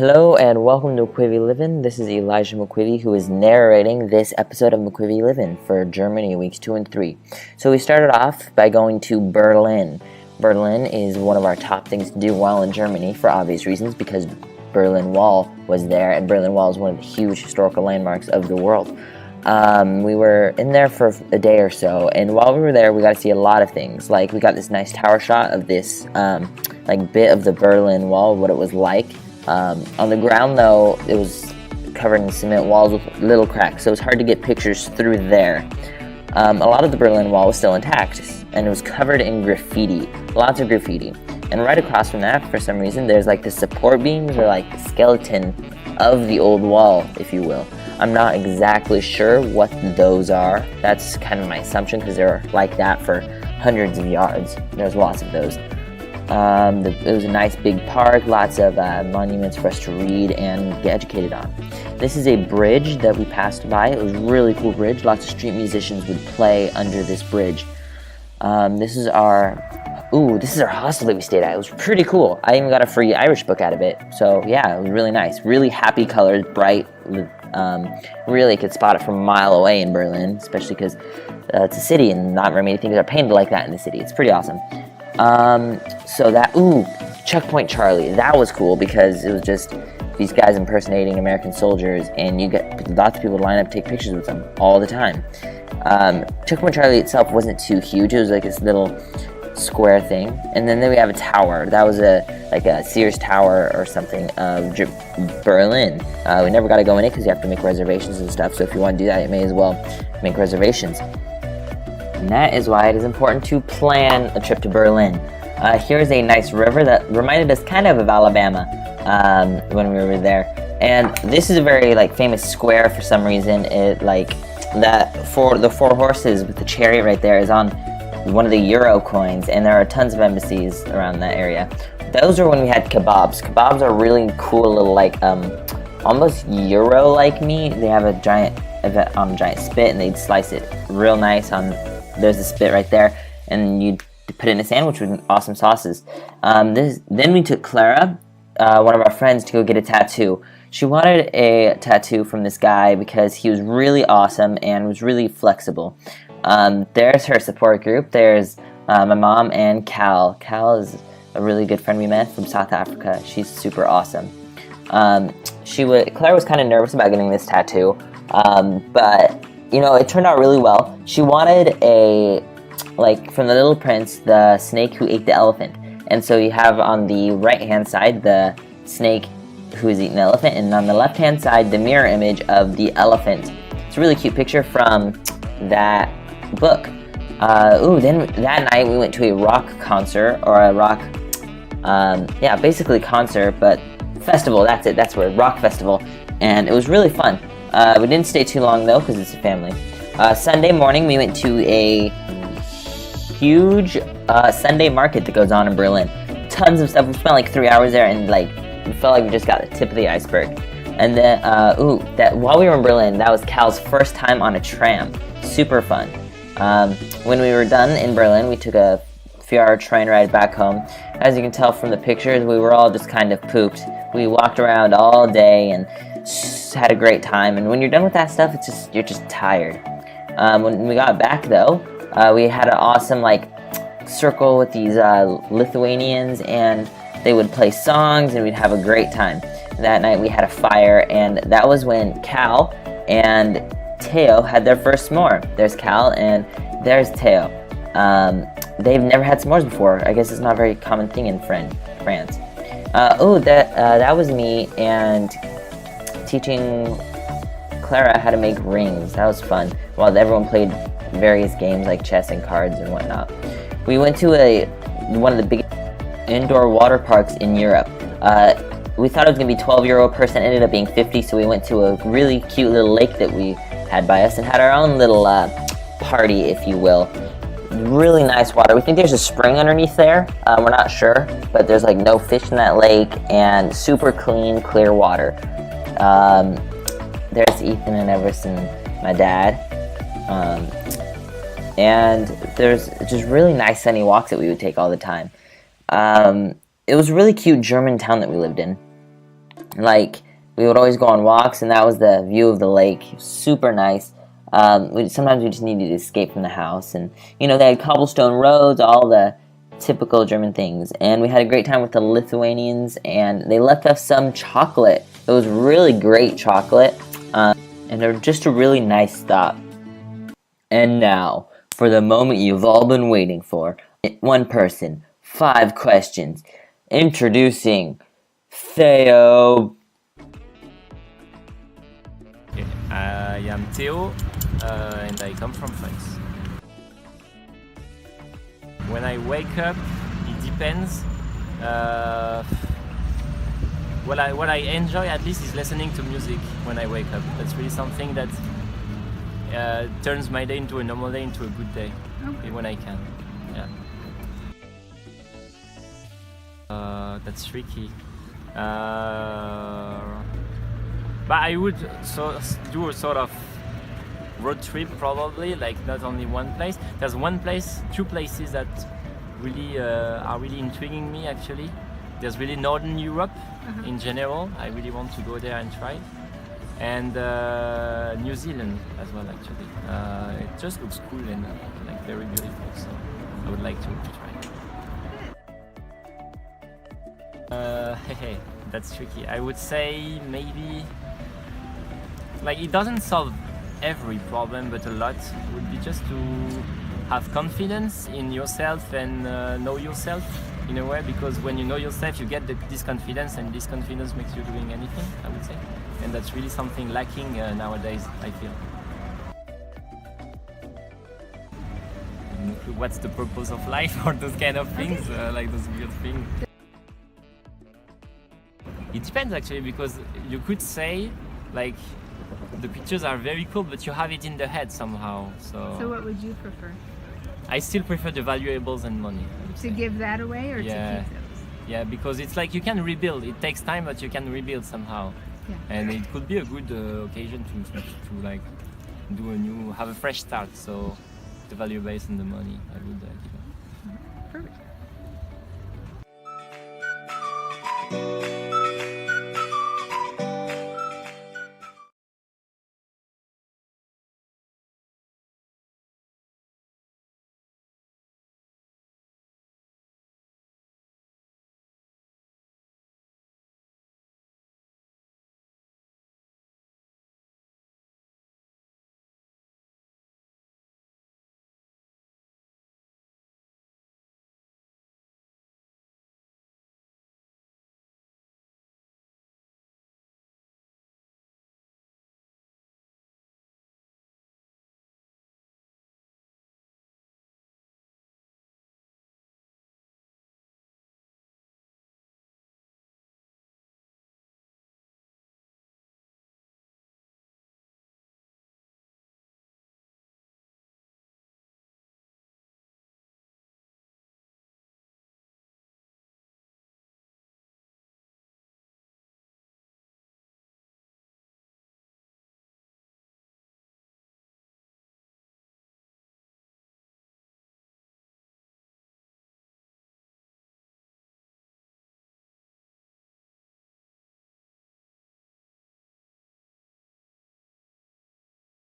Hello and welcome to McQuivy Livin'. This is Elijah McQuivy who is narrating this episode of McQuivy Livin' for Germany weeks 2 and 3. So we started off by going to Berlin. Berlin is one of our top things to do while in Germany for obvious reasons because Berlin Wall was there, and Berlin Wall is one of the huge historical landmarks of the world. We were in there for a day or so, and while we were there we got to see a lot of things. Like we got this nice tower shot of this bit of the Berlin Wall, what it was like. On the ground though, it was covered in cement walls with little cracks, so it was hard to get pictures through there. A lot of the Berlin Wall was still intact, and it was covered in graffiti, lots of graffiti. And right across from that, for some reason, there's like the support beams or like the skeleton of the old wall, if you will. I'm not exactly sure what those are. That's kind of my assumption because they're like that for hundreds of yards. There's lots of those. It was a nice big park, lots of monuments for us to read and get educated on. This is a bridge that we passed by. It was a really cool bridge. Lots of street musicians would play under this bridge. This is our hostel that we stayed at. It was pretty cool. I even got a free Irish book out of it. So yeah, it was really nice. Really happy colors, bright. Really could spot it from a mile away in Berlin, especially because it's a city and not very many things are painted like that in the city. It's pretty awesome. Checkpoint Charlie, that was cool because it was just these guys impersonating American soldiers, and you get lots of people to line up to take pictures with them all the time. Checkpoint Charlie itself wasn't too huge. It was like this little square thing, and then we have a tower. That was a Sears Tower or something of Berlin. We never got to go in it because you have to make reservations and stuff, so if you want to do that, you may as well make reservations. And that is why it is important to plan a trip to Berlin. Here's a nice river that reminded us kind of Alabama when we were there. And this is a very famous square for some reason. The four horses with the chariot right there is on one of the euro coins, and there are tons of embassies around that area. Those are when we had kebabs. Kebabs are really cool little almost euro-like meat. They have a giant spit, and they'd slice it real nice on. There's a spit right there, and you put it in a sandwich with awesome sauces. Then we took Clara, one of our friends, to go get a tattoo. She wanted a tattoo from this guy because he was really awesome and was really flexible. There's her support group. There's my mom and Cal. Cal is a really good friend we met from South Africa. She's super awesome. Clara was kind of nervous about getting this tattoo, but it turned out really well. She wanted from the Little Prince, the snake who ate the elephant. And so you have on the right-hand side the snake who is eating the elephant, and on the left-hand side the mirror image of the elephant. It's a really cute picture from that book. Then that night we went to a rock concert, or a rock, basically concert, but festival, that's it, that's where, rock festival. And it was really fun. We didn't stay too long though, because it's a family. Sunday morning we went to a huge Sunday market that goes on in Berlin. Tons of stuff. We spent 3 hours there, and we felt like we just got the tip of the iceberg. And then, while we were in Berlin, that was Cal's first time on a tram. Super fun. When we were done in Berlin, we took a few-hour train ride back home. As you can tell from the pictures, we were all just kind of pooped. We walked around all day and had a great time, and when you're done with that stuff, you're just tired. When we got back though, we had an awesome circle with these Lithuanians, and they would play songs and we'd have a great time. That night we had a fire, and that was when Cal and Theo had their first s'more. There's Cal and there's Theo. They've never had s'mores before. I guess it's not a very common thing in France. That was me and teaching Clara how to make rings. That was fun, while everyone played various games like chess and cards and whatnot. We went to one of the biggest indoor water parks in Europe. We thought it was going to be €12 a person, ended up being 50, so we went to a really cute little lake that we had by us and had our own little party, if you will. Really nice water. We think there's a spring underneath there. We're not sure, but there's no fish in that lake, and super clean, clear water. There's Ethan and Everson, my dad. And there's just really nice sunny walks that we would take all the time. It was a really cute German town that we lived in. Like, we would always go on walks, and that was the view of the lake. Super nice. Sometimes we just needed to escape from the house, and they had cobblestone roads, all the typical German things. And we had a great time with the Lithuanians, and they left us some chocolate. It was really great chocolate, and they're just a really nice stop. And now, for the moment you've all been waiting for. One person, 5 questions. Introducing Theo. Okay. I am Theo, and I come from France. When I wake up, it depends. What I enjoy at least is listening to music when I wake up. That's really something that turns my day into a normal day into a good day, when I can. Yeah. That's tricky. But I would do a sort of road trip probably, like not only one place. There's two places that really are really intriguing me actually. There's really Northern Europe in general. I really want to go there and try it. And New Zealand as well actually. It just looks cool and like very beautiful, so I would like to try it. That's tricky. I would say maybe, like, it doesn't solve every problem, but a lot would be just to have confidence in yourself and know yourself in a way, because when you know yourself you get this confidence, and this confidence makes you doing anything, I would say. And that's really something lacking nowadays, I feel. What's the purpose of life or those kind of things, like those weird things. It depends actually, because you could say like the pictures are very cool, but you have it in the head somehow. So what would you prefer? I still prefer the valuables and money. To give that away, or to keep those? Yeah, because it's like you can rebuild. It takes time, but you can rebuild somehow. Yeah. And it could be a good occasion to like have a fresh start. So the valuables and the money, I would give. Perfect.